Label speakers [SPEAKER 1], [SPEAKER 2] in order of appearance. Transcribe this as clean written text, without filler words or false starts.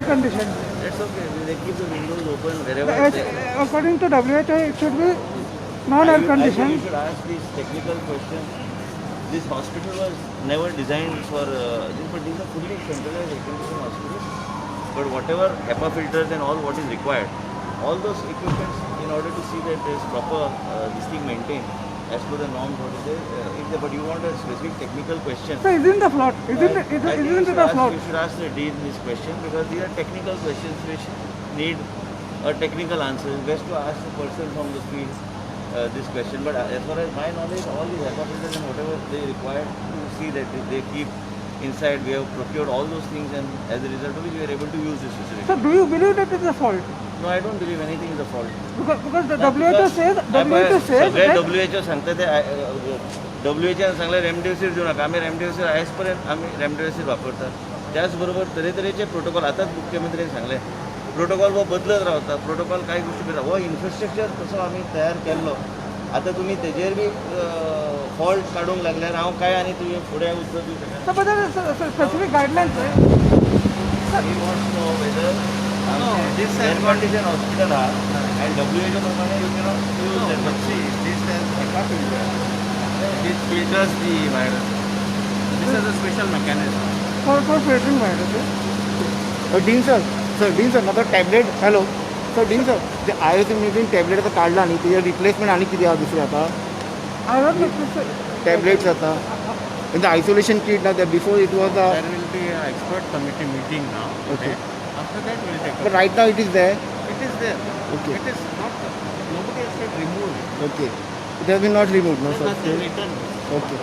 [SPEAKER 1] condition.
[SPEAKER 2] That's okay. They keep the windows open wherever
[SPEAKER 1] According to WHO, it should be
[SPEAKER 2] I
[SPEAKER 1] non-air
[SPEAKER 2] think you
[SPEAKER 1] condition.
[SPEAKER 2] should ask these technical questions. This hospital was never designed for this, but these are fully centralized air conditioned hospitals. But whatever HEPA filters and all what is required, all those equipments in order to see that there is proper this thing maintained as per the norms what is there. But you want a specific technical question.
[SPEAKER 1] So isn't the flood?
[SPEAKER 2] I think
[SPEAKER 1] Isn't it a flood?
[SPEAKER 2] you should ask the dean this question because these are technical questions which need a technical answer. It's best to ask the person from the field this question. But as far as my knowledge, all these HEPA filters and whatever they require to see that they keep inside, we have procured all those things, and as a result of which we are able to use this facility.
[SPEAKER 1] So do you believe that it is a fault?
[SPEAKER 2] No, I don't believe anything is a fault.
[SPEAKER 1] Because the WHO says
[SPEAKER 2] सगळे
[SPEAKER 1] that
[SPEAKER 2] WHO सांगतात ते WHO सांगले remdesivir देऊ नका. आम्ही remdesivir आजपर्यंत आम्ही remdesivir वापरतात. त्याचबरोबर तरेतरेचे प्रोटोकॉल आताच मुख्यमंत्र्यांनी सांगले प्रोटोकॉल वो बदलत रावता. प्रोटोकॉल काही गोष्टी करता वो इन्फ्रास्ट्रक्चर कसो आम्ही तयार केल्लो आता तुम्ही तेजेर बी फॉल्ट काडूंक लागल्यार हांव काय आनी तुवें फुडें उतर दिवं शकना.
[SPEAKER 1] so but there is specific guidelines.
[SPEAKER 2] We want to know whether this air conditioned hospital and WHO प्रमाणे you cannot use that. But see, this has HEPA filter. It filters the virus. This is a special mechanism.
[SPEAKER 1] For filtering virus.
[SPEAKER 3] Dean sir, another tablet. Hello. So Dean sir, the ISO-immunity tablet आता काढला आणि त्याच्या replacement आणि किती आहे दुसरे आता
[SPEAKER 1] I don't know.
[SPEAKER 3] Tablets आता in the isolation kit now that before it was a
[SPEAKER 4] There will be an expert committee meeting now.
[SPEAKER 3] Okay.
[SPEAKER 4] After that, we'll take
[SPEAKER 3] but
[SPEAKER 4] up.
[SPEAKER 3] right now it is there.
[SPEAKER 4] It is there.
[SPEAKER 3] Okay.
[SPEAKER 4] It is not. Nobody has said remove.
[SPEAKER 3] Okay. It has been not removed, no
[SPEAKER 4] There's
[SPEAKER 3] sir.
[SPEAKER 4] nothing written.
[SPEAKER 3] Okay.